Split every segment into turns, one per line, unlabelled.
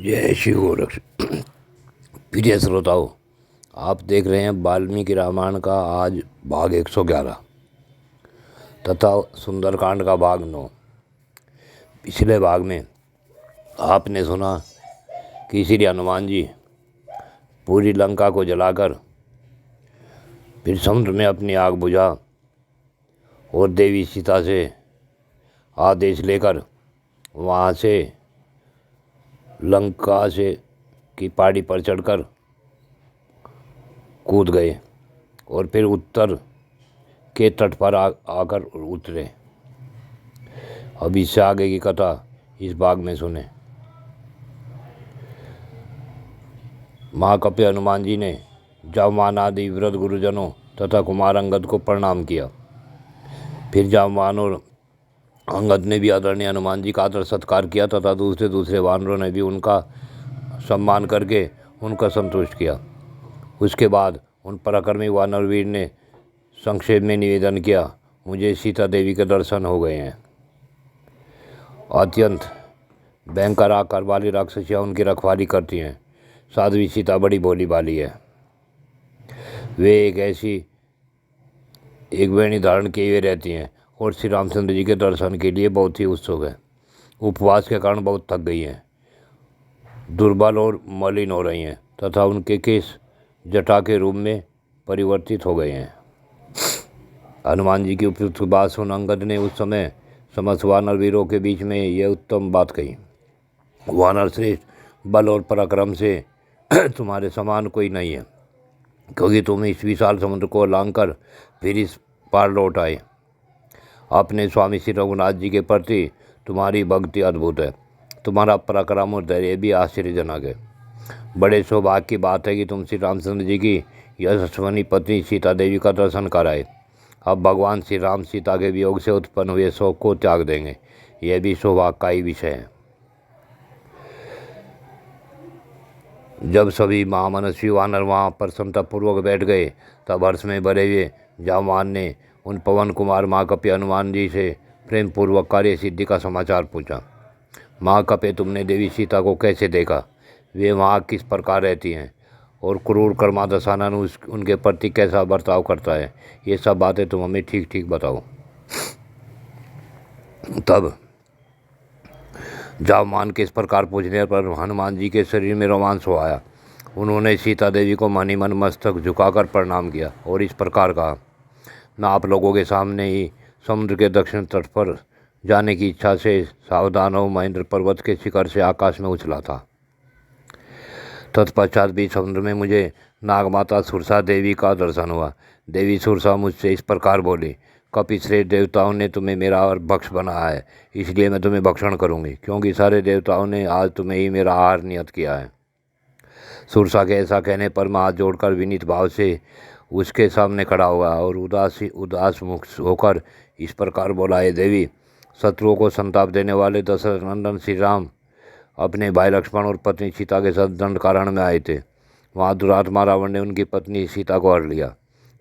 जय श्री गोरक्ष। प्रिय श्रोताओं, आप देख रहे हैं वाल्मीकि रामायण का आज भाग 111 तथा सुंदरकांड का भाग 9। पिछले भाग में आपने सुना कि श्री हनुमान जी पूरी लंका को जलाकर फिर समुद्र में अपनी आग बुझा और देवी सीता से आदेश लेकर वहाँ से लंका से की पहाड़ी पर चढ़कर कूद गए और फिर उत्तर के तट पर आकर उतरे। अब इससे आगे की कथा इस भाग में सुने। महाकपि हनुमान जी ने जामवान आदि वृद्ध गुरुजनों तथा कुमार अंगद को प्रणाम किया। फिर जामवान और अंगद ने भी आदरणीय हनुमान जी का आदर सत्कार किया तथा दूसरे वानरों ने भी उनका सम्मान करके उनका संतुष्ट किया। उसके बाद उन पराक्रमी वानरवीर ने संक्षेप में निवेदन किया, मुझे सीता देवी के दर्शन हो गए हैं। अत्यंत भयंकर आकार वाली राक्षसियाँ उनकी रखवाली करती हैं। साध्वी सीता बड़ी भोली भाली है। वे एक वेणी धारण किए हुए रहती हैं और श्री रामचंद्र जी के दर्शन के लिए बहुत ही उत्सुक है। उपवास के कारण बहुत थक गई हैं, दुर्बल और मलिन हो रही हैं तथा उनके केस जटा के रूप में परिवर्तित हो गए हैं। हनुमान जी की उपयुक्त बात सुन अंगद ने उस समय समस्त वानर वीरों के बीच में यह उत्तम बात कही, वानर श्रेष्ठ, बल और पराक्रम से तुम्हारे समान कोई नहीं है, क्योंकि तुम इस विशाल समुद्र को लांघकर फिर इस पार लौट आए। अपने स्वामी श्री रघुनाथ जी के प्रति तुम्हारी भक्ति अद्भुत है। तुम्हारा पराक्रम और धैर्य भी आश्चर्यजनक है। बड़े सौभाग्य की बात है कि तुम श्री रामचंद्र जी की यशस्विनी पत्नी सीता देवी का दर्शन कराए। अब भगवान श्री राम सीता के वियोग से उत्पन्न हुए शोक को त्याग देंगे, यह भी सौभाग्य का ही विषय है। जब सभी महामनस्वी वानर वहाँ प्रसन्नतापूर्वक बैठ गए, तब हर्ष में भरे हुए जामवान ने उन पवन कुमार महाकपि हनुमान जी से प्रेम पूर्वक कार्य सिद्धि का समाचार पूछा। महाकपि, तुमने देवी सीता को कैसे देखा? वे वहाँ किस प्रकार रहती हैं और क्रूर कर्मा दशानन उनके प्रति कैसा बर्ताव करता है? ये सब बातें तुम हमें ठीक ठीक बताओ। तब जामवान के इस प्रकार पूछने पर हनुमान जी के शरीर में रोमांच हो आया। उन्होंने सीता देवी को मन ही मन मस्तक झुकाकर प्रणाम किया और इस प्रकार कहा, मैं आप लोगों के सामने ही समुद्र के दक्षिण तट पर जाने की इच्छा से सावधान हो महेंद्र पर्वत के शिखर से आकाश में उछला था। तत्पश्चात भी समुद्र में मुझे नागमाता सुरसा देवी का दर्शन हुआ। देवी सुरसा मुझसे इस प्रकार बोली, कपिश्रेष्ठ देवताओं ने तुम्हें मेरा भक्ष बनाया है, इसलिए मैं तुम्हें भक्षण करूंगी, क्योंकि सारे देवताओं ने आज तुम्हें ही मेरा आहार नियत किया है। सुरसा के ऐसा कहने पर मैं हाथ जोड़कर विनीत भाव से उसके सामने खड़ा हुआ और उदास मुख होकर इस प्रकार बोला, हे देवी, शत्रुओं को संताप देने वाले दशरथ नंदन श्री राम अपने भाई लक्ष्मण और पत्नी सीता के साथ दंडकारण्य में आए थे। वहाँ दुरात्मा रावण ने उनकी पत्नी सीता को हर लिया।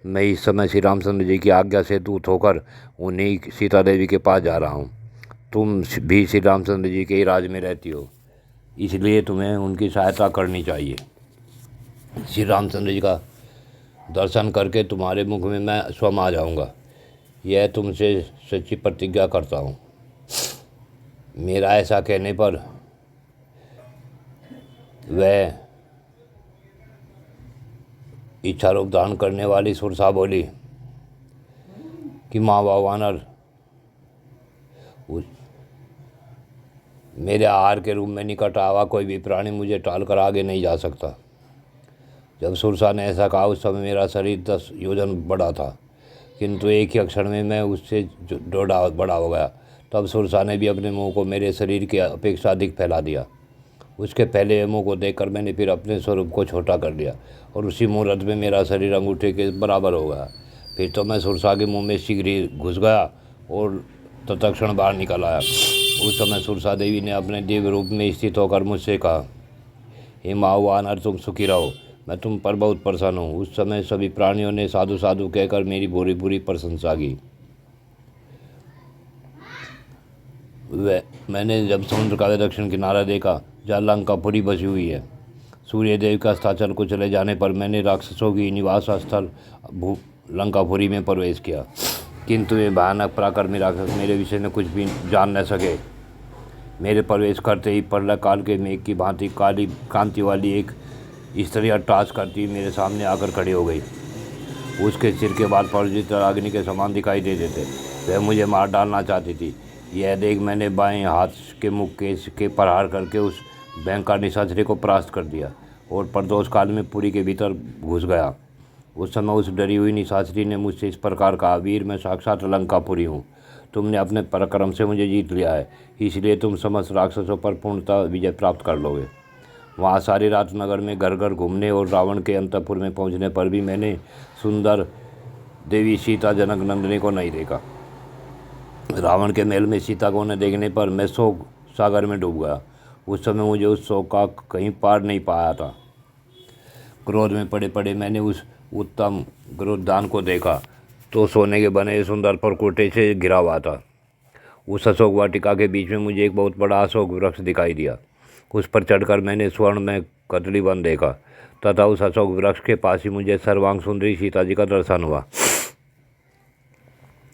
मैं इस समय श्री रामचंद्र जी की आज्ञा से दूत होकर उन्हीं सीता देवी के पास जा रहा हूँ। तुम भी श्री रामचंद्र जी के ही राज में रहती हो, इसलिए तुम्हें उनकी सहायता करनी चाहिए। श्री रामचंद्र जी का दर्शन करके तुम्हारे मुख में मैं स्वयं आ जाऊँगा, यह तुमसे सच्ची प्रतिज्ञा करता हूँ। मेरा ऐसा कहने पर वह इच्छा रूप धारण करने वाली सुरसा बोली कि माँ वानर, मेरे आहार के रूप में निकट आवा कोई भी प्राणी मुझे टालकर आगे नहीं जा सकता। जब सुरसा ने ऐसा कहा, उस समय मेरा शरीर 10 योजन बड़ा था, किंतु एक ही क्षण में मैं उससे बड़ा हो गया। तब सुरसा ने भी अपने मुंह को मेरे शरीर की अपेक्षा अधिक फैला दिया। उसके पहले मुंह को देखकर मैंने फिर अपने स्वरूप को छोटा कर लिया और उसी मुहूर्त में मेरा शरीर अंगूठे के बराबर हो गया। फिर तो मैं सुरसा के मुंह में शीघ्र ही घुस गया और तत्क्षण बाहर निकल आया। उस समय सुरसा देवी ने अपने दिव्य रूप में स्थित होकर मुझसे कहा, हे माँ वानर, तुम सुखी रहो, मैं तुम पर बहुत प्रसन्न हूँ। उस समय सभी प्राणियों ने साधु साधु कहकर मेरी बुरी बुरी प्रशंसा की। मैंने जब समुद्र का दक्षिण किनारा देखा जहाँ लंकापुरी बसी हुई है। सूर्यदेव के अस्ताचल को चले जाने पर मैंने राक्षसों की निवास स्थल लंकापुरी में प्रवेश किया, किंतु ये भयानक पराक्रमी राक्षस मेरे विषय में कुछ भी जान न सके। मेरे प्रवेश करते ही प्रलय काल के मेघ की भांति काली कांति वाली एक स्त्री टाच करती मेरे सामने आकर खड़ी हो गई। उसके सिर के बाल प्रज्वलित अग्नि के समान दिखाई देते थे। वह मुझे मार डालना चाहती थी। यह देख मैंने बाएं हाथ के मुख के प्रहार करके उस भयंकर निशाचरी को परास्त कर दिया और प्रदोष काल में पुरी के भीतर घुस गया। उस समय उस डरी हुई निशाचरी ने मुझसे इस प्रकार कहा, वीर, मैं साक्षात लंकापुरी हूँ। तुमने अपने पराक्रम से मुझे जीत लिया है, इसलिए तुम समस्त राक्षसों पर पूर्णतः विजय प्राप्त कर लोगे। वहाँ सारी रात नगर में घर घर घूमने और रावण के अंतपुर में पहुँचने पर भी मैंने सुंदर देवी सीता जनक नंदिनी को नहीं देखा। रावण के महल में सीता को न देखने पर मैं शोक सागर में डूब गया। उस समय मुझे उस शोक का कहीं पार नहीं पाया था। क्रोध में पड़े पड़े मैंने उस उत्तम गोदान को देखा तो सोने के बने सुंदर परकोटे से घिरा हुआ था। उस अशोक वाटिका के बीच में मुझे एक बहुत बड़ा अशोक वृक्ष दिखाई दिया। उस पर चढ़कर मैंने स्वर्ण में कदली वन देखा तथा उस अशोक वृक्ष के पास ही मुझे सर्वांग सुंदरी सीता जी का दर्शन हुआ।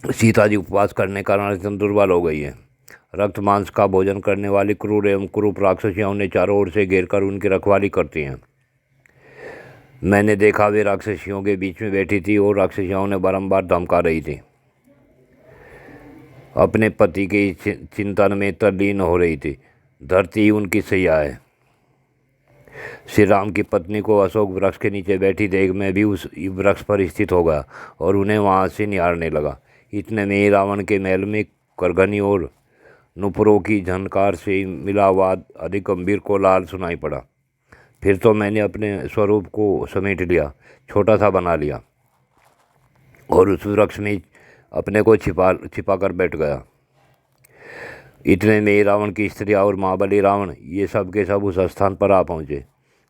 सीता जी उपवास करने के कारण अत्यंत दुर्बल हो गई है। रक्त मांस का भोजन करने वाली क्रूर एवं कुरूप राक्षसियाँ उन्हें चारों ओर से घेर कर उनकी रखवाली करती हैं। मैंने देखा वे राक्षसियों के बीच में बैठी थी और राक्षसियाँ उन्हें बारंबार धमका रही थी। अपने पति के चिंतन में तल्लीन हो रही थी। धरती ही उनकी सैया है। श्री राम की पत्नी को अशोक वृक्ष के नीचे बैठी देख मैं भी उस वृक्ष पर स्थित हो गया और उन्हें वहाँ से निहारने लगा। इतने में ही रावण के महल में करघनी और नुपुरों की झनकार से मिला हुआ अधिक गंभीर कोलाहल सुनाई पड़ा। फिर तो मैंने अपने स्वरूप को समेट लिया, छोटा सा बना लिया और उस वृक्ष में अपने को छिपा कर बैठ गया। इतने में रावण की स्त्रियाँ और महाबली रावण ये सब के सब उस स्थान पर आ पहुँचे।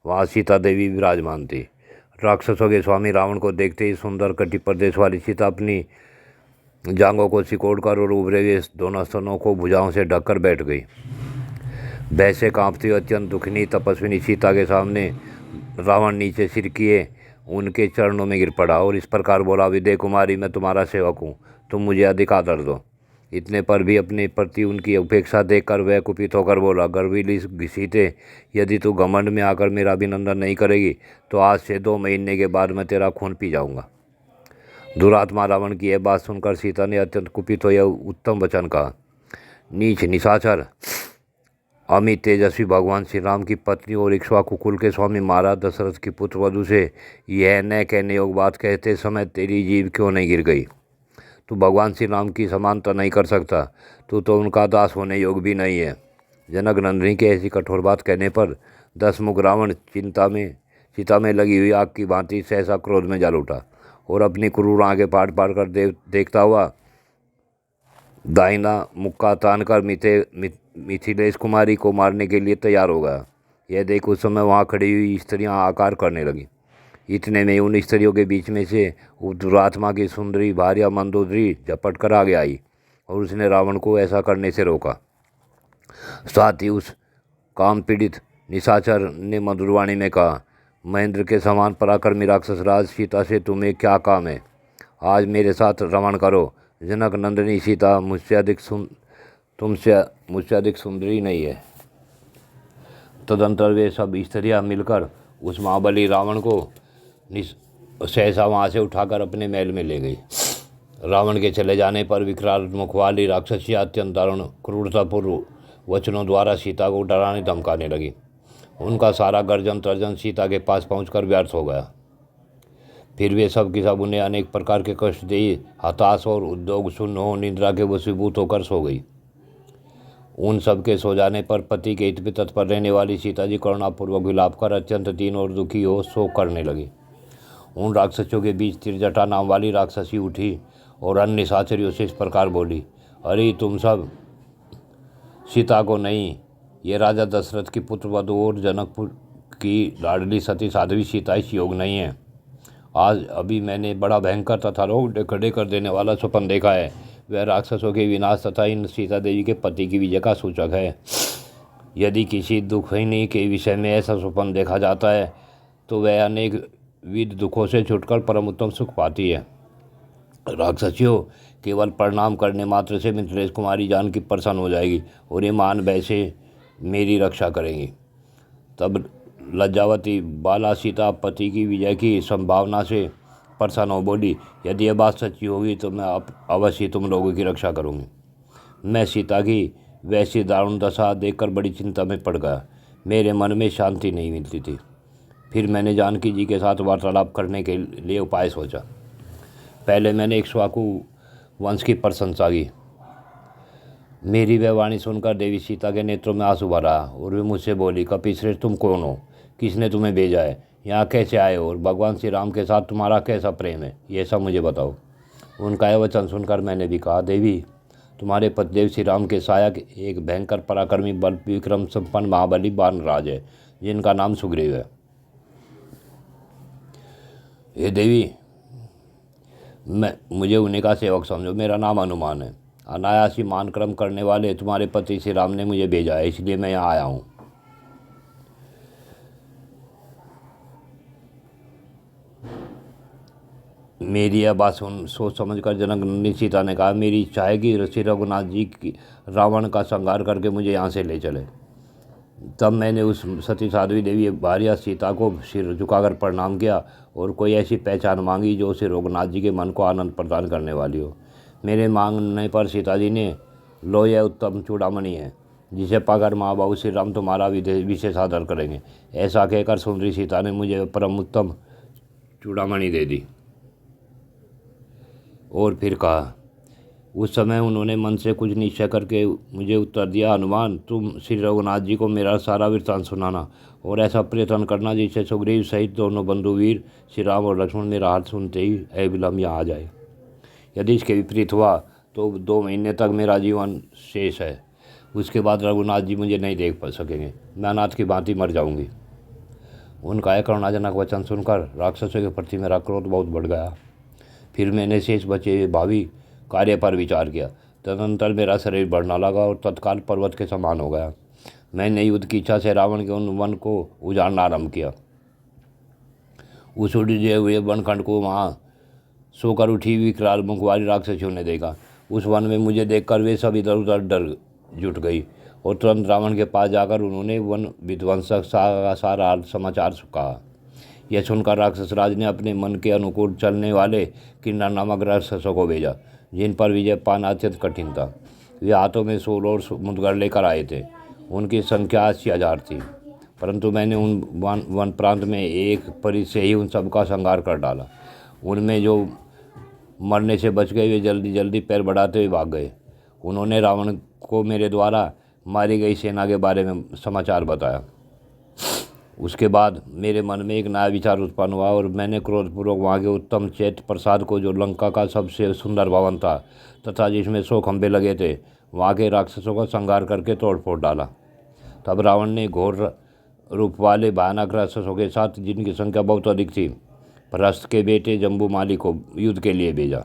वहाँ सीता देवी विराजमान थी। राक्षसों के स्वामी रावण को देखते ही सुंदर कटी प्रदेश वाली सीता अपनी जांघों को सिकोड़कर और उभरे हुए दोनों स्तनों को भुजाओं से ढककर बैठ गई। भय से कांपती अत्यंत दुखनी तपस्विनी सीता के सामने रावण नीचे सिर किए उनके चरणों में गिर पड़ा और इस प्रकार बोला, विदय कुमारी, मैं तुम्हारा सेवक हूँ, तुम मुझे अधिक आदर दो। इतने पर भी अपने प्रति उनकी उपेक्षा देखकर वह कुपित होकर बोला, गर्वीली सीते, यदि तू घमंड में आकर मेरा अभिनंदन नहीं करेगी तो आज से 2 महीने के बाद मैं तेरा खून पी जाऊँगा। दुरात्मा रावण की यह बात सुनकर सीता ने अत्यंत कुपित हो यह उत्तम वचन कहा, नीच निशाचर, अमित तेजस्वी भगवान श्री राम की पत्नी और इक्ष्वाकु कुल के स्वामी महाराज दशरथ की पुत्र वधु से यह न कहने योग बात कहते समय तेरी जीभ क्यों नहीं गिर गई? तू भगवान श्री राम की समानता नहीं कर सकता, तू तो उनका दास होने योग भी नहीं है। जनक नंदिनी के ऐसी कठोर बात कहने पर 10 मुख रावण सीता में लगी हुई आग की भांति सहसा क्रोध में जल उठा और अपनी क्रूर आंखें फाड़ फाड़ कर देखता हुआ दाहिना मुक्का तान कर मिथिलेश कुमारी को मारने के लिए तैयार हो गया। यह देख उस समय वहाँ खड़ी हुई स्त्रियाँ आकार करने लगी। इतने में उन स्त्रियों के बीच में से दुरात्मा की सुंदरी भार्या मंदोदरी झपट कर आगे आई और उसने रावण को ऐसा करने से रोका। साथ ही उस काम पीड़ित निशाचर ने मधुरवाणी में कहा, महेंद्र के समान पराक्रमी राक्षस राज सीता से तुम्हें क्या काम है? आज मेरे साथ रमण करो। जनक नंदिनी सीता तुमसे मुझसे अधिक सुंदरी नहीं है। तदंतर वे सब स्त्रियाँ मिलकर उस महाबली रावण को सहसा वहाँ से उठाकर अपने महल में ले गई। रावण के चले जाने पर विकराल मुख वाली राक्षसियाँ अत्यंत दारुण क्रूरतापूर्व वचनों द्वारा सीता को डराने धमकाने लगी। उनका सारा गर्जन तर्जन सीता के पास पहुंचकर व्यर्थ हो गया। फिर वे सब की सब उन्हें अनेक प्रकार के कष्ट दिए, हताश और उद्योग शून्य हो निद्रा के वशीभूत होकर सो गई। उन सब के सो जाने पर पति के हित में तत्पर रहने वाली सीता जी करुणापूर्वक विलाप कर अत्यंत दीन और दुखी हो शोक करने लगी। उन राक्षसों के बीच त्रिजटा नाम वाली राक्षसी उठी और अन्य निशाचरियों से इस प्रकार बोली, अरे तुम सब सीता को नहीं, ये राजा दशरथ की पुत्र वधु और जनकपुर की लाडली सती साध्वी सीता इस योग नहीं है। आज अभी मैंने बड़ा भयंकर तथा रोग खड़े कर देने वाला स्वप्न देखा है। वह राक्षसों के विनाश तथा इन सीता देवी के पति की विजय का सूचक है। यदि किसी दुखिनी के विषय में ऐसा स्वप्न देखा जाता है तो वह अनेक विध दुखों से छुटकर परम उत्तम सुख पाती है। राक्षसियों, केवल प्रणाम करने मात्र से मिथिलेश कुमारी जानकी प्रसन्न हो जाएगी और ये मान वैसे मेरी रक्षा करेंगी। तब लज्जावती बाला सीता पति की विजय की संभावना से प्रसन्न हो बोली, यदि यह बात सच्ची होगी तो मैं अवश्य तुम लोगों की रक्षा करूंगी। मैं सीता की वैसी दारुण दशा देखकर बड़ी चिंता में पड़ गया। मेरे मन में शांति नहीं मिलती थी। फिर मैंने जानकी जी के साथ वार्तालाप करने के लिए उपाय सोचा। पहले मैंने इक्ष्वाकु वंश की प्रशंसा की। मेरी वह वाणी सुनकर देवी सीता के नेत्रों में आंसू भरा और वे मुझसे बोली, कपिश्रेष्ठ तुम कौन हो, किसने तुम्हें भेजा है, यहाँ कैसे आए हो और भगवान श्री राम के साथ तुम्हारा कैसा प्रेम है, ये सब मुझे बताओ। उनका यह वचन सुनकर मैंने भी कहा, देवी तुम्हारे पतिदेव श्री राम के सहायक एक भयंकर पराक्रमी बल विक्रम संपन्न महाबली वानराज है जिनका नाम सुग्रीव है। हे देवी, मुझे उन्हीं का सेवक समझो। मेरा नाम हनुमान है। अनायासी मान क्रम करने वाले तुम्हारे पति श्री राम ने मुझे भेजा है, इसलिए मैं यहाँ आया हूँ। मेरी यह बात सोच समझ कर जनक सीता ने कहा, मेरी इच्छा है कि श्री रघुनाथ जी की रावण का संहार करके मुझे यहाँ से ले चले। तब मैंने उस सती साध्वी देवी भार्या सीता को सिर झुकाकर प्रणाम किया और कोई ऐसी पहचान मांगी जो श्री रघुनाथ जी के मन को आनंद प्रदान करने वाली हो। मेरे मांगने पर सीता जी ने, लो यह उत्तम चूड़ामणि है, जिसे पाकर महाबाहु श्री राम तुम्हारा विशेष आदर करेंगे। ऐसा कहकर सुंदरी सीता ने मुझे परम उत्तम चूड़ामणि दे दी और फिर कहा। उस समय उन्होंने मन से कुछ निश्चय करके मुझे उत्तर दिया, हनुमान तुम श्री रघुनाथ जी को मेरा सारा वृत्तांत सुनाना और ऐसा प्रयत्न करना जिससे सुग्रीव सहित दोनों बंधुवीर श्री राम और लक्ष्मण मेरा हाथ सुनते ही अविलंब यहाँ आ जाए। यदि इसके विपरीत हुआ तो 2 महीने तक मेरा जीवन शेष है। उसके बाद रघुनाथ जी मुझे नहीं देख पा सकेंगे, मैं अनाथ की भांति मर जाऊंगी। उनका यह करुणाजनक वचन सुनकर राक्षसों के प्रति मेरा क्रोध बहुत बढ़ गया। फिर मैंने शेष बचे हुए भावी कार्य पर विचार किया। तदनंतर मेरा शरीर बढ़ना लगा और तत्काल पर्वत के समान हो गया। मैंने युद्ध की इच्छा से रावण के उन वन को उजाड़ना आरंभ किया। उस उड़े हुए वनखंड को वहाँ सोकर उठी विकराल मुख वाली राक्षसियों ने देखा। उस वन में मुझे देखकर वे सब इधर उधर डर जुट गई और तुरंत रावण के पास जाकर उन्होंने वन विध्वंसक का सारा समाचार कहा। यह सुनकर राक्षसराज ने अपने मन के अनुकूल चलने वाले किन्नर नामक राक्षसों को भेजा, जिन पर विजय पाना अत्यंत कठिन था। वे हाथों में सूल और मुदगर लेकर आए थे। उनकी संख्या 80,000 थी, परंतु मैंने उन वन प्रांत में एक परी से ही उन सबका संहार कर डाला। उनमें जो मरने से बच गए वे जल्दी जल्दी पैर बढ़ाते हुए भाग गए। उन्होंने रावण को मेरे द्वारा मारी गई सेना के बारे में समाचार बताया। उसके बाद मेरे मन में एक नया विचार उत्पन्न हुआ और मैंने क्रोधपूर्वक वहाँ के उत्तम चैत्य प्रसाद को, जो लंका का सबसे सुंदर भवन था तथा जिसमें 100 खंभे लगे थे, वहाँ के राक्षसों का संहार करके तोड़ फोड़ डाला। तब रावण ने घोर रूप वाले भयानक राक्षसों के साथ, जिनकी संख्या बहुत अधिक थी, प्रस्थ के बेटे जम्बूमाली को युद्ध के लिए भेजा।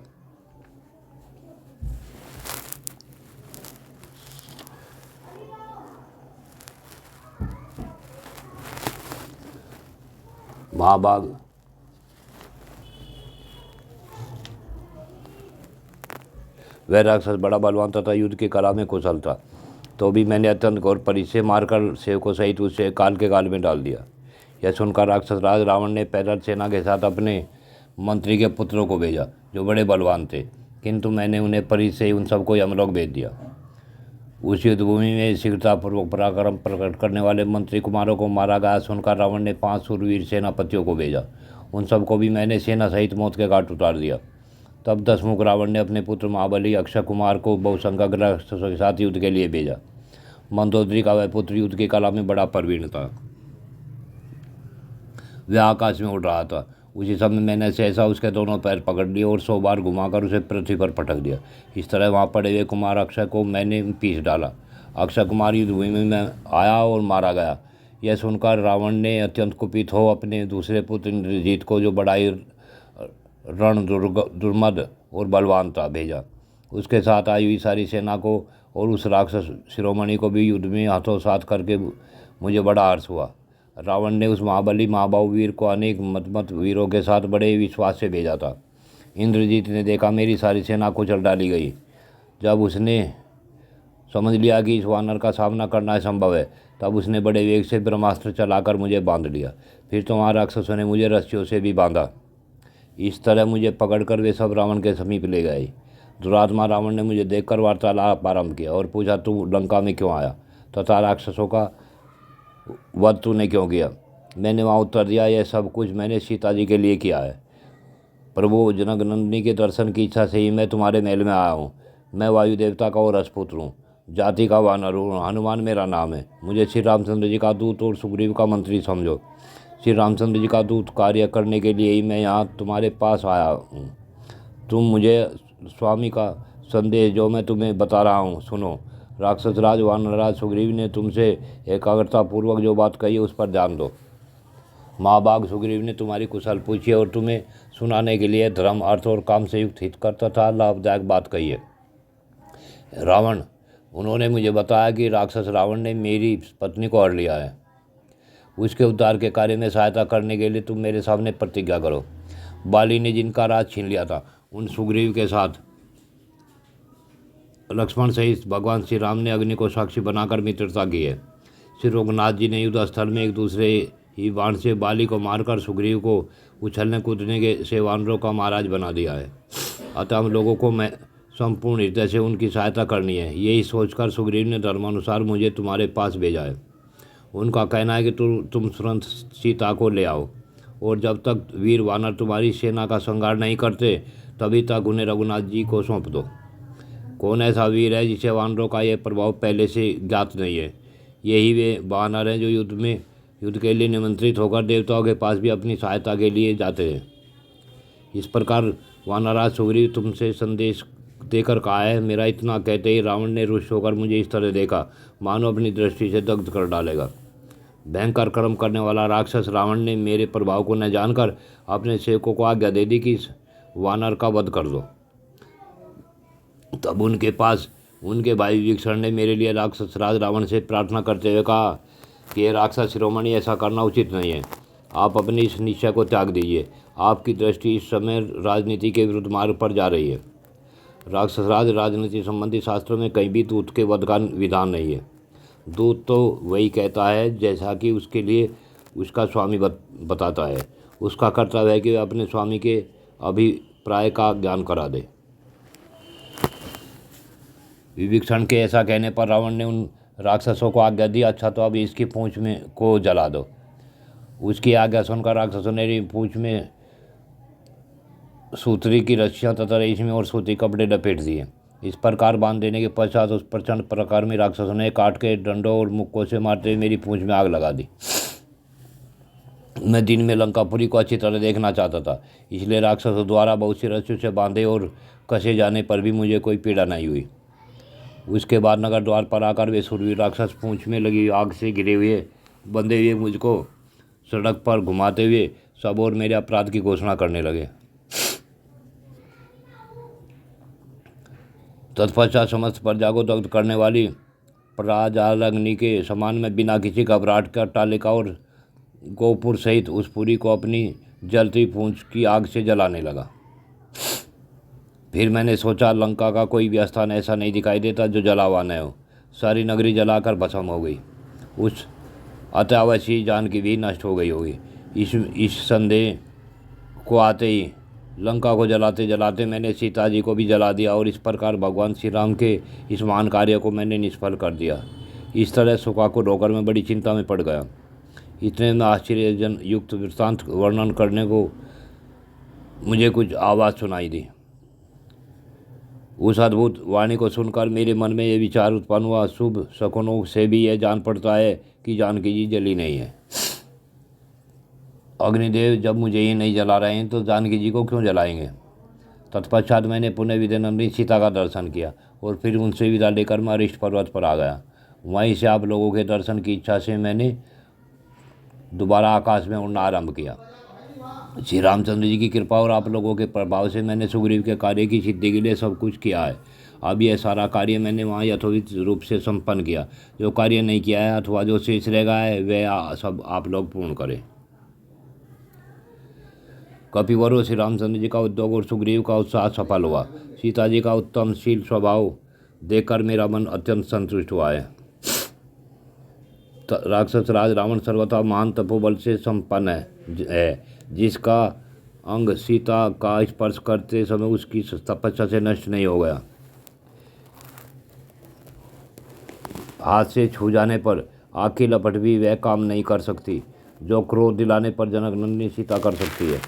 महाभाग वह राक्षस बड़ा बलवान तथा युद्ध की कला में कुशल था, तो भी मैंने अत्यंत घोर परिचय मारकर सेवकों सहित उसे काल के काल में डाल दिया। यह सुनकर राक्षस राज रावण ने पैदल सेना के साथ अपने मंत्री के पुत्रों को भेजा, जो बड़े बलवान थे, किंतु मैंने उन्हें परिचय ही उन सबको यमलोक भेज दिया। उस युद्धभूमि में शीघ्रतापूर्वक पराक्रम प्रकट करने वाले मंत्री कुमारों को मारा गया सुनकर रावण ने 5 शूरवीर सेनापतियों को भेजा। उन सबको भी मैंने सेना सहित मौत के घाट उतार दिया। तब 10 मुख रावण ने अपने पुत्र महाबली अक्षय कुमार को बहुसंख्यक राक्षसों के साथ युद्ध के लिए भेजा। मंदोदरी का वह पुत्र युद्ध की कला में बड़ा प्रवीण था। वह आकाश में उड़ रहा था। उसी समय मैंने सहसा उसके दोनों पैर पकड़ लिए और 100 बार घुमाकर उसे पृथ्वी पर पटक दिया। इस तरह वहाँ पड़े हुए कुमार अक्षय को मैंने पीस डाला। अक्षय कुमार युद्धभूमि में आया और मारा गया। यह सुनकर रावण ने अत्यंत कुपित हो अपने दूसरे पुत्र इंद्रजीत को, जो बड़ा ही रण दुर्मद और बलवान था, भेजा। उसके साथ आई हुई सारी सेना को और उस राक्षस शिरोमणि को भी युद्ध में हाथों साथ करके मुझे बड़ा हर्ष हुआ। रावण ने उस महाबली महाबाहु वीर को अनेक मत वीरों के साथ बड़े विश्वास से भेजा था। इंद्रजीत ने देखा मेरी सारी सेना कुचल डाली गई। जब उसने समझ लिया कि इस वानर का सामना करना असंभव है, तब उसने बड़े वेग से ब्रह्मास्त्र चलाकर मुझे बांध लिया। फिर तो वहाँ राक्षसों ने मुझे रस्सियों से भी बांधा। इस तरह मुझे पकड़कर वे सब रावण के समीप ले गए। दुरात्मा रावण ने मुझे देखकर वार्तालाप आरंभ किया और पूछा, तू लंका में क्यों आया तथा राक्षसों का वध तूने क्यों किया? मैंने वहाँ उत्तर दिया, यह सब कुछ मैंने सीता जी के लिए किया है। प्रभु, जनकनंदिनी के दर्शन की इच्छा से ही मैं तुम्हारे महल में आया हूँ। मैं वायु देवता का और रसपुत्र हूँ, जाति का वानर हूँ, हनुमान मेरा नाम है। मुझे श्री रामचंद्र जी का दूत और सुग्रीव का मंत्री समझो। श्री रामचंद्र जी का दूत कार्य करने के लिए ही मैं यहाँ तुम्हारे पास आया हूँ। तुम मुझे स्वामी का संदेश जो मैं तुम्हें बता रहा हूँ सुनो। राक्षस राज वानरराज सुग्रीव ने तुमसे एकाग्रता पूर्वक जो बात कही उस पर ध्यान दो। महाभाग सुग्रीव ने तुम्हारी कुशल पूछी और तुम्हें सुनाने के लिए धर्म, अर्थ और काम से युक्त हितकर तथा लाभदायक बात कही है। रावण, उन्होंने मुझे बताया कि राक्षस रावण ने मेरी पत्नी को हर लिया है। उसके उद्धार के कार्य में सहायता करने के लिए तुम मेरे सामने प्रतिज्ञा करो। बाली ने जिनका राज छीन लिया था, उन सुग्रीव के साथ लक्ष्मण सहित भगवान श्री राम ने अग्नि को साक्षी बनाकर मित्रता की है। श्री रघुनाथ जी ने युद्ध स्थल में एक दूसरे ही बाण से बाली को मारकर सुग्रीव को उछलने कूदने के से वानरों का महाराज बना दिया है। अतः हम लोगों को मैं संपूर्ण हृदय से उनकी सहायता करनी है। यही सोचकर सुग्रीव ने धर्मानुसार मुझे तुम्हारे पास भेजा है। उनका कहना है कि तुम तुरंत सीता को ले आओ और जब तक वीर वानर तुम्हारी सेना का संहार नहीं करते तभी तक उन्हें रघुनाथ जी को सौंप दो। कौन ऐसा वीर है जिसे वानरों का यह प्रभाव पहले से ज्ञात नहीं है? यही वे वानर हैं जो युद्ध के लिए निमंत्रित होकर देवताओं के पास भी अपनी सहायता के लिए जाते हैं। इस प्रकार वानरराज सुग्रीव तुमसे संदेश देकर कहा है। मेरा इतना कहते ही रावण ने रुष्ट होकर मुझे इस तरह देखा मानो अपनी दृष्टि से दग्ध कर डालेगा। भयंकर कर्म करने वाला राक्षस रावण ने मेरे प्रभाव को न जानकर अपने सेवकों को आज्ञा दे दी कि इस वानर का वध कर दो। तब उनके भाई विभीषण ने मेरे लिए राक्षस राज रावण से प्रार्थना करते हुए कहा कि ये राक्षस शिरोमणि, ऐसा करना उचित नहीं है। आप अपनी इस निश्चय को त्याग दीजिए। आपकी दृष्टि इस समय राजनीति के विरुद्ध मार्ग पर जा रही है। राक्षस राज राजनीति संबंधी शास्त्रों में कहीं भी दूत के वध का विधान नहीं है। दूत तो वही कहता है जैसा कि उसके लिए उसका स्वामी बताता है। उसका कर्तव्य है कि वह अपने स्वामी के अभिप्राय का ज्ञान करा दे। विभीषण के ऐसा कहने पर रावण ने उन राक्षसों को आज्ञा दी, अच्छा तो अब इसकी पूंछ में को जला दो। उसकी आज्ञा सुनकर राक्षसों ने पूंछ में सूतरी की रस्सियाँ तथा रेशमी और सूती कपड़े लपेट दिए। इस प्रकार बांध देने के पश्चात उस प्रचंड प्रकार में राक्षसों ने काट के डंडों और मुक्कों से मारते हुए मेरी पूंछ में आग लगा दी। मैं दिन में लंकापुरी को अच्छी तरह देखना चाहता था, इसलिए राक्षसों द्वारा बहुत सी रस्सियों से बांधे और कसे जाने पर भी मुझे कोई पीड़ा नहीं हुई। उसके बाद नगर द्वार पर आकर वे शूरवीर राक्षस पूंछ में लगी आग से घिरे हुए बंधे हुए मुझको सड़क पर घुमाते हुए सब और मेरे अपराध की घोषणा करने लगे। तत्पश्चात समस्त प्रजा को दग्ध करने वाली प्राजालग्नि के समान में बिना किसी घबराहट का अट्टालिका और गोपुर सहित उस पुरी को अपनी जलती पूंछ की आग से जलाने लगा। फिर मैंने सोचा, लंका का कोई भी स्थान ऐसा नहीं दिखाई देता जो जला हुआ न हो। सारी नगरी जलाकर भस्म हो गई। उस अत्यावश्यक जानकी भी नष्ट हो गई होगी। इस संदेह को आते ही लंका को जलाते जलाते मैंने सीता जी को भी जला दिया और इस प्रकार भगवान श्री राम के इस महान कार्य को मैंने निष्फल कर दिया। इस तरह सुका को रोकर मैं बड़ी चिंता में पड़ गया। इतने में आश्चर्यजन युक्त वृत्तांत वर्णन करने को मुझे कुछ आवाज़ सुनाई दी। उस अद्भुत वाणी को सुनकर मेरे मन में यह विचार उत्पन्न हुआ, शुभ शकुनों से भी यह जान पड़ता है कि जानकी जी जली नहीं है। अग्निदेव जब मुझे ही नहीं जला रहे हैं तो जानकी जी को क्यों जलाएंगे। तत्पश्चात मैंने पुण्य विद्यानंदिनी सीता का दर्शन किया और फिर उनसे विदा लेकर मैं अरिष्ट पर्वत पर आ गया। वहीं से आप लोगों के दर्शन की इच्छा से मैंने दोबारा आकाश में उड़ना आरंभ किया। श्री रामचंद्र जी की कृपा और आप लोगों के प्रभाव से मैंने सुग्रीव के कार्य की सिद्धि के लिए सब कुछ किया है। अब यह सारा कार्य मैंने वहाँ यथोचित रूप से संपन्न किया। जो कार्य नहीं किया है अथवा जो शेष रह गया है वह सब आप लोग पूर्ण करें। कपिवरो श्री रामचंद्र जी का उद्योग और सुग्रीव का उत्साह सफल हुआ। सीता जी का उत्तमशील स्वभाव देखकर मेरा मन अत्यंत संतुष्ट हुआ है। राक्षस राज रावण सर्वथा महान तपोबल से संपन्न है, जिसका अंग सीता का स्पर्श करते समय उसकी तपस्या से नष्ट नहीं हो गया। हाथ से छू जाने पर आँख की लपट भी वह काम नहीं कर सकती, जो क्रोध दिलाने पर जनक नंदिनी सीता कर सकती है।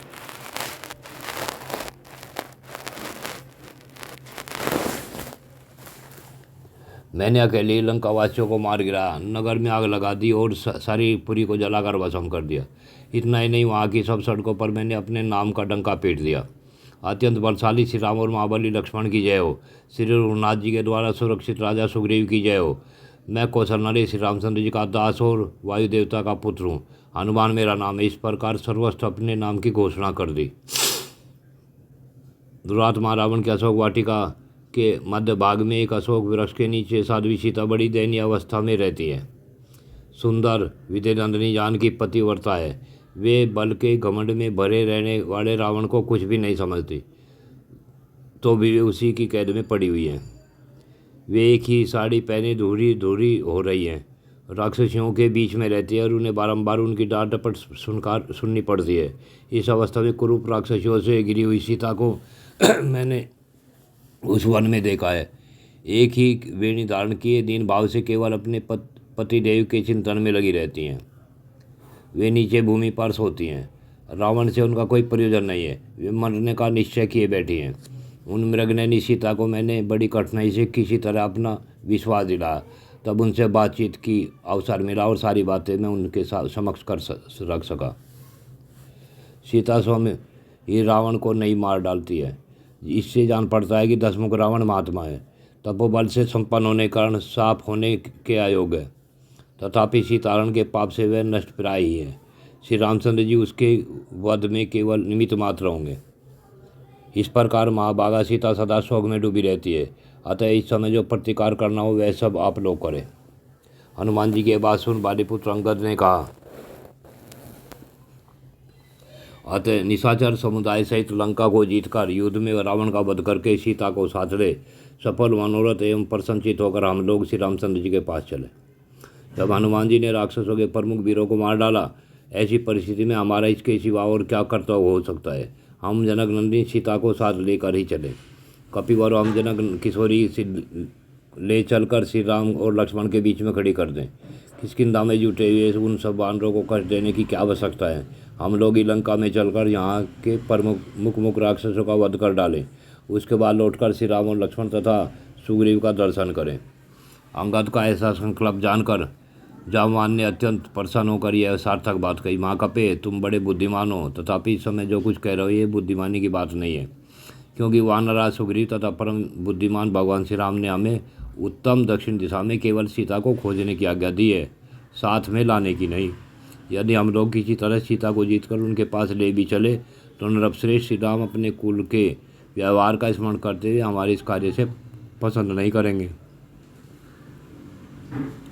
मैंने अकेले लंका वासियों को मार गिराया, नगर में आग लगा दी और सारी पुरी को जलाकर भस्म कर दिया। इतना ही नहीं, वहाँ की सब सड़कों पर मैंने अपने नाम का डंका पीट दिया। अत्यंत बलशाली श्री राम और महाबली लक्ष्मण की जय हो। श्री रघुनाथ जी के द्वारा सुरक्षित राजा सुग्रीव की जय हो। मैं कौशल नरेश श्री रामचंद्र जी का दास और वायु देवता का पुत्र हूँ। हनुमान मेरा नाम है। इस प्रकार सर्वस्व अपने नाम की घोषणा कर दी। दुरात्मा रावण की अशोक वाटिका के मध्य भाग में एक अशोक वृक्ष के नीचे साध्वी सीता बड़ी दयनीय अवस्था में रहती है। सुंदर विद्यानंदिनी जानकी पतिव्रता है। वे बल के घमंड में भरे रहने वाले रावण को कुछ भी नहीं समझती, तो भी वे उसी की कैद में पड़ी हुई हैं। वे एक ही साड़ी पहने धूरी धूरी हो रही हैं, राक्षसियों के बीच में रहती है और उन्हें बारंबार उनकी डांट डपट सुननी पड़ती है। इस अवस्था में कुरूप राक्षसियों से घिरी हुई सीता को मैंने उस वन में देखा है। एक ही वेणी धारण किए दीन भाव से केवल अपने पतिदेव के चिंतन में लगी रहती हैं। वे नीचे भूमि पर सोती हैं। रावण से उनका कोई प्रयोजन नहीं है। वे मरने का निश्चय किए बैठी हैं। उन मृगनयनी सीता को मैंने बड़ी कठिनाई से किसी तरह अपना विश्वास दिलाया, तब उनसे बातचीत की अवसर मिला और सारी बातें मैं उनके समक्ष रख सका। सीता स्वयं ही रावण को नहीं मार डालती है। इससे जान पड़ता है कि दशमुख रावण महात्मा है, तपोबल से संपन्न होने के कारण साफ होने के अयोग्य है, तथापि सीतारण के पाप से वह नष्ट प्राय ही है। श्री रामचंद्र जी उसके वध में केवल निमित्त मात्र होंगे। इस प्रकार महाभागा सीता सदा शोक में डूबी रहती है। अतः इस समय जो प्रतिकार करना हो वह सब आप लोग करें। हनुमान जी की बात सुन बालीपुत्र अंगद ने कहा, अतः निशाचर समुदाय सहित लंका को जीतकर युद्ध में रावण का वध करके सीता को साथ ले सफल मनोरथ एवं प्रसन्नचित होकर हम लोग श्री रामचंद्र जी के पास चले। जब हनुमान जी ने राक्षसों के प्रमुख वीरों को मार डाला, ऐसी परिस्थिति में हमारा इसके सिवा और क्या कर्तव्य हो सकता है। हम जनक नंदिनी सीता को साथ लेकर ही चले। कपिवर हम जनक किशोरी ले चलकर श्री राम और लक्ष्मण के बीच में खड़ी कर दें। किष्किंधा में जुटे हुए उन सब वानरों को कष्ट देने की क्या आवश्यकता है। हम लोग ही लंका में चलकर यहाँ के प्रमुख मुख राक्षसों का वध कर डालें। उसके बाद लौटकर श्री राम और लक्ष्मण तथा सुग्रीव का दर्शन करें। अंगद का ऐसा संकल्प जानकर जामवान ने अत्यंत प्रसन्न होकर यह सार्थक बात कही। महाकपे, तुम बड़े बुद्धिमान हो, तथापि इस समय जो कुछ कह रहे हो ये बुद्धिमानी की बात नहीं है, क्योंकि वानरराज सुग्रीव तथा परम बुद्धिमान भगवान श्री राम ने हमें उत्तम दक्षिण दिशा में केवल सीता को खोजने की आज्ञा दी है, साथ में लाने की नहीं। यदि हम लोग किसी तरह सीता को जीतकर उनके पास ले भी चले तो नरश्रेष्ठ श्री राम अपने कुल के व्यवहार का स्मरण करते हुए हमारे इस कार्य से पसंद नहीं करेंगे।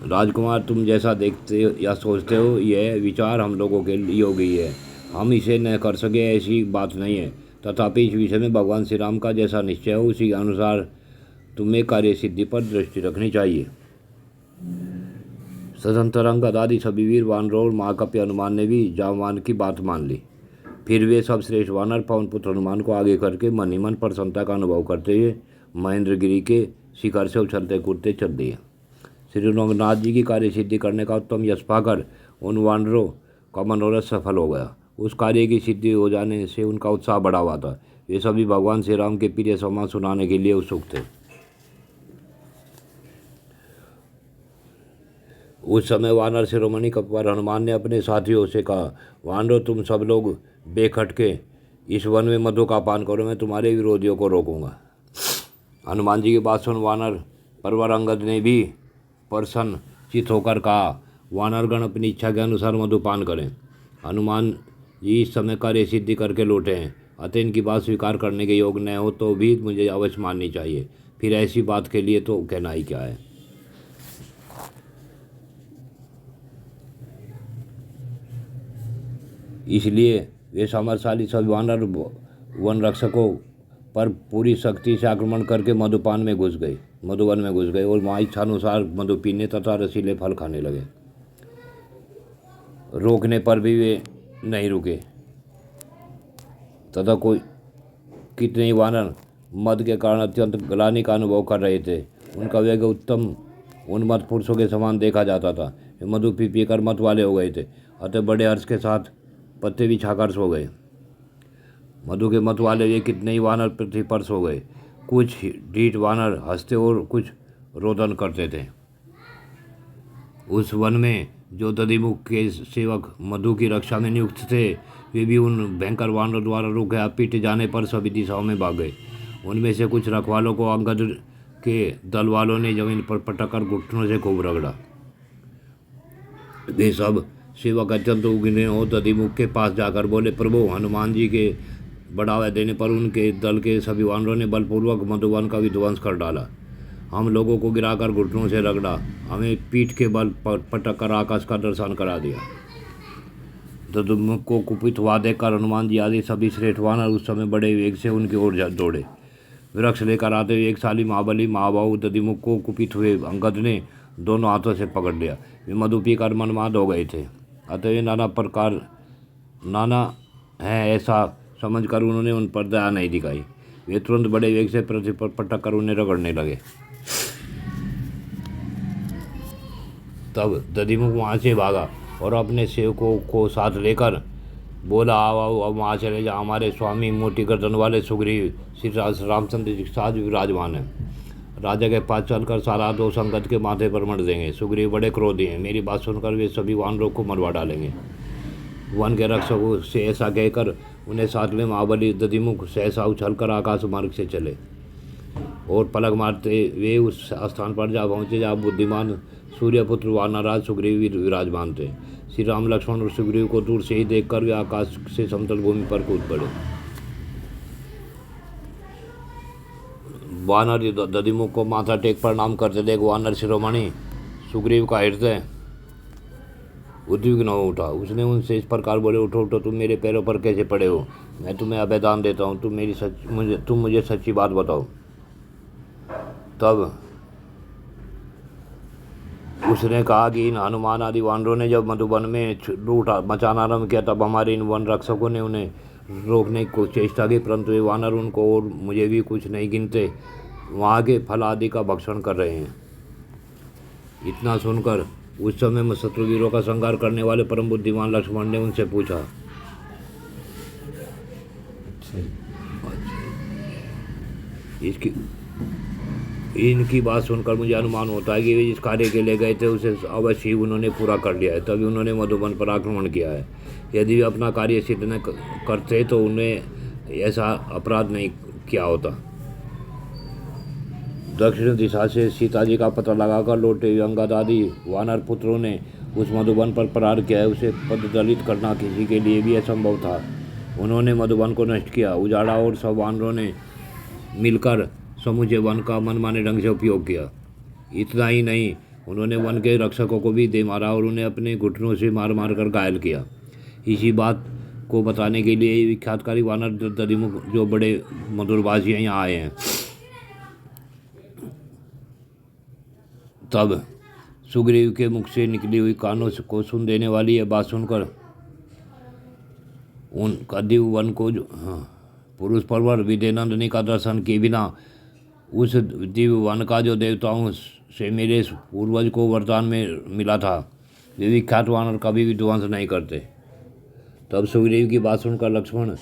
राजकुमार, तुम जैसा देखते या सोचते हो यह विचार हम लोगों के योग्य ही है। हम इसे न कर सके ऐसी बात नहीं है, तथापि इस विषय में भगवान श्री राम का जैसा निश्चय हो उसी अनुसार तुम्हें कार्य सिद्धि पर दृष्टि रखनी चाहिए। सदंतर अंगद आदि सभी वीर वानरों और महाकपि हनुमान ने भी जामवान की बात मान ली। फिर वे सब श्रेष्ठ वानर पवन पुत्र हनुमान को आगे करके मन ही मन प्रसन्नता का अनुभव करते हुए महेंद्रगिरी के शिखर से उछलते कूदते चल दिए। श्री रघुनाथ जी की कार्य सिद्धि करने का उत्तम यश पाकर उन वानरों का मनोरथ सफल हो गया। उस कार्य की सिद्धि हो जाने से उनका उत्साह बढ़ा हुआ था। वे सभी भगवान श्री राम के प्रिय संवाद सुनाने के लिए उत्सुक थे। उस समय वानर शिरोमणि कपिवर हनुमान ने अपने साथियों से कहा, वानरों, तुम सब लोग बेखटके इस वन में मधु का पान करो, मैं तुम्हारे विरोधियों को रोकूंगा। हनुमान जी की बात सुन वानर परवर अंगद ने भी प्रसन्न चित होकर कहा, वानरगण अपनी इच्छा के अनुसार मधुपान करें। हनुमान जी इस समय कार्य सिद्धि करके लौटे हैं, अतः इनकी बात स्वीकार करने के योग न हो तो भी मुझे अवश्य माननी चाहिए। फिर ऐसी बात के लिए तो कहना ही क्या है। इसलिए वे सामर्थशाली सभी वानर वन रक्षकों पर पूरी शक्ति से आक्रमण करके मधुवन में घुस गए और वहाँ इच्छानुसार मधु पीने तथा रसीले फल खाने लगे। रोकने पर भी वे नहीं रुके तथा कोई कितने ही वानर मद के कारण अत्यंत ग्लानि का अनुभव कर रहे थे। उनका वेग उत्तम उन्मत्त पुरुषों के समान देखा जाता था। वे मधु पी कर मत वाले हो गए थे, अतः बड़े हर्ष के साथ पत्ते भी छाकर सो गए। मधु के मत वाले वे कितने ही वानर पृथ्वी पर सो गए। कुछ ढीठ वानर हंसते और कुछ रोदन करते थे। उस वन में जो दधिमुख के सेवक मधु की रक्षा में नियुक्त थे, वे भी उन भयंकर वानरों द्वारा रोके या पीटे जाने पर सभी दिशाओं में भाग गए। उनमें से कुछ रखवालों को अंगद के दल वालों ने जमीन पर पटक कर घुटनों से खूब रगड़ा। वे सब सेवक अत्यंत उग्र और दधिमुख के पास जाकर बोले, प्रभु, हनुमान जी के बढ़ावा देने पर उनके दल के सभी वानरों ने बलपूर्वक मधुवन का विध्वंस कर डाला। हम लोगों को गिराकर घुटनों से रगड़ा, हमें पीठ के बल पटक कर आकाश का दर्शन करा दिया। दधिमुख को कुपित हुआ देखकर हनुमान जी आदि सभी श्रेष्ठ वानर उस समय बड़े वेग से उनकी ओर दौड़े। वृक्ष लेकर आते हुए एक शाली महाबली महाबाहु दधिमुख को कुपित हुए अंगद ने दोनों हाथों से पकड़ लिया। वे मधु पीकर मनमाद हो गए थे, अतः वे नाना है ऐसा समझकर उन्होंने उन पर दया नहीं दिखाई। वे तुरंत बड़े वेग से पृथ्वी पर पटक कर उन्हें रगड़ने लगे। तब दधिमुख वहाँ से भागा और अपने सेवकों को साथ लेकर बोला, आओ अब वहाँ चले जा, हमारे स्वामी मोटी गर्दन वाले सुग्रीव श्री रामचंद्र जी के साथ विराजमान है। राजा के पास चलकर सारा दोष अंगद के माथे पर मर देंगे। सुग्रीव बड़े क्रोधी हैं, मेरी बात सुनकर वे सभी वानरों को मरवा डालेंगे। वन के रक्षकों से ऐसा कहकर उन्हें साथ में महाबली दधिमुख सहसा उछलकर आकाश मार्ग से चले और पलक मारते वे उस स्थान पर जा पहुँचे जहाँ बुद्धिमान सूर्यपुत्र वानरराज सुग्रीव विराजमान थे। श्री राम, लक्ष्मण और सुग्रीव को दूर से ही देखकर वे आकाश से समतल भूमि पर कूद पड़े। वानर दधिमुख को माथा टेक प्रणाम करते देख वानर शिरोमणि सुग्रीव का हृदय उद्विग्न हो उठा। उसने उनसे इस प्रकार बोले, उठो उठो, तुम मेरे पैरों पर कैसे पड़े हो? मैं तुम्हें अभयदान देता हूँ, तुम मुझे सच्ची बात बताओ। तब उसने कहा कि इन हनुमान आदि वानरों ने जब मधुवन में लूट मचाना आरम्भ किया, तब हमारे इन वन रक्षकों ने उन्हें रोकने की चेष्टा की, परंतु ये वानर उनको और मुझे भी कुछ नहीं गिनते वहाँ के फल आदि का भक्षण कर रहे हैं। इतना सुनकर उस समय शत्रुवीरों का संहार करने वाले परम बुद्धिमान लक्ष्मण ने उनसे पूछा, इनकी बात सुनकर मुझे अनुमान होता है कि वे जिस कार्य के लिए गए थे उसे अवश्य ही उन्होंने पूरा कर लिया है, तभी उन्होंने मधुवन पर आक्रमण किया है। यदि वे अपना कार्य सिद्ध न करते तो उन्हें ऐसा अपराध नहीं किया होता। दक्षिण दिशा से सीता जी का पता लगाकर लौटे हुए अंगद आदि वानर पुत्रों ने उस मधुवन पर प्रहार किया है। उसे पददलित करना किसी के लिए भी असंभव था। उन्होंने मधुवन को नष्ट किया, उजाड़ा और सब वानरों ने मिलकर समूचे वन का मनमाने ढंग से उपयोग किया। इतना ही नहीं, उन्होंने वन के रक्षकों को भी दे मारा और उन्हें अपने घुटनों से मार मार कर घायल किया। इसी बात को बताने के लिए विख्यातकारी वानर दधिमुख जो बड़े मधुरभाषी यहाँ आए हैं। तब सुग्रीव के मुख से निकली हुई कानों को सुन देने वाली यह बात सुनकर उन दिव्य वन को पुरुष परवर विदेनंदिनी का दर्शन किए बिना उस दिव्य वन का जो देवताओं से मेरे पूर्वज को वरदान में मिला था, वे विख्यात वानर कभी भी ध्वंस नहीं करते। तब सुग्रीव की बात सुनकर लक्ष्मण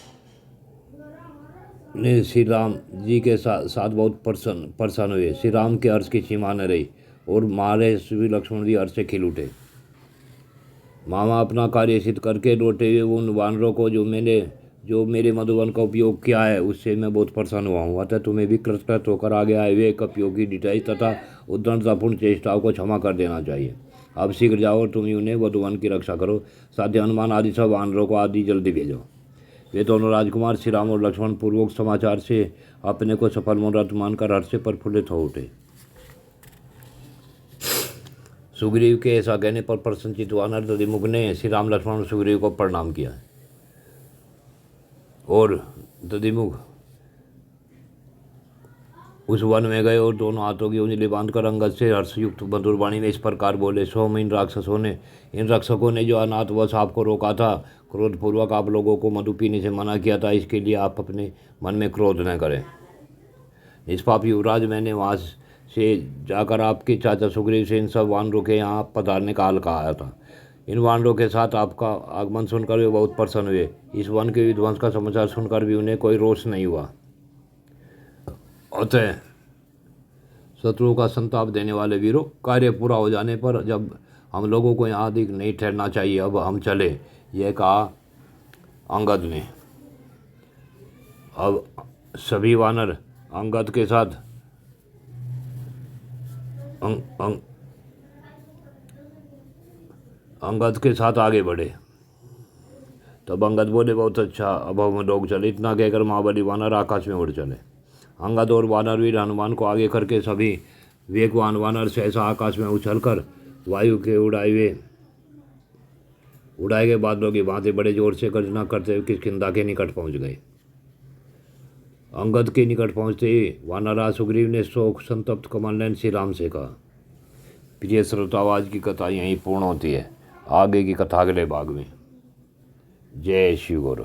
ने श्री राम जी के साथ बहुत प्रसन्न हुए। श्री राम के हर्ष की सीमा न रही और मारे श्री लक्ष्मण भी हर्ष से खिल उठे। मामा अपना कार्य सिद्ध करके लौटे हुए उन वानरों को जो मेरे मधुवन का उपयोग किया है, उससे मैं बहुत प्रसन्न हुआ हूँ। अतः तुम्हें भी कृतकृत होकर आगे आए हुए उपयोगी डिटाई तथा उद्दंडतापूर्ण चेष्टाओं को क्षमा कर देना चाहिए। अब शीघ्र जाओ और तुम ही उन्हें मधुवन की रक्षा करो। साथ ही हनुमान आदि सब वानरों को आदि जल्दी भेजो। वे दोनों राजकुमार श्री राम और लक्ष्मण पूर्वोक्त समाचार से अपने को सफल मनोरथ मानकर हर्ष से प्रफुल्लित हो उठे। सुग्रीव के ऐसा कहने पर प्रसन्नचित्त वानर दधिमुख ने श्री राम लक्ष्मण और सुग्रीव को प्रणाम किया और दधिमुख उस वन में गए और दोनों हाथों की उंगली बांधकर अंगद से हर्षयुक्त मधुर वाणी में इस प्रकार बोले। सौम इन रक्षकों ने जो अनाथ वश आपको रोका था, क्रोधपूर्वक आप लोगों को मधु पीने से मना किया था, इसके लिए आप अपने मन में क्रोध न करें। निष्पाप युवराज, मैंने वहाँ से जाकर आपके चाचा सुग्रीव से इन सब वानरों के यहाँ पधारने का हाल कहा था। इन वानरों के साथ आपका आगमन सुनकर वे बहुत प्रसन्न हुए। इस वन के विध्वंस का समाचार सुनकर भी उन्हें कोई रोष नहीं हुआ। अतः शत्रुओं का संताप देने वाले वीरों, कार्य पूरा हो जाने पर जब हम लोगों को यहाँ अधिक नहीं ठहरना चाहिए, अब हम चले, यह कहा अंगद ने। अब सभी वानर अंगद के साथ अंगद के साथ आगे बढ़े। तब अंगद बोले, बहुत अच्छा, अब हम लोग चले। इतना कहकर महाबली वानर आकाश में उड़ चले। अंगद और वानरवीर हनुमान को आगे करके सभी वेगवान वानर सहसा आकाश में उछलकर वायु के उड़ाए गए बादलों की भांति बड़े जोर से गर्जना करते हुए किष्किंधा के निकट पहुंच गए। अंगद के निकट पहुंचते ही वानरराज सुग्रीव ने शोक संतप्त कमल नयन श्री राम से कहा। प्रिय श्रोताओ, आज की कथा यहीं पूर्ण होती है। आगे की कथा अगले भाग में। जय शिव गुरु।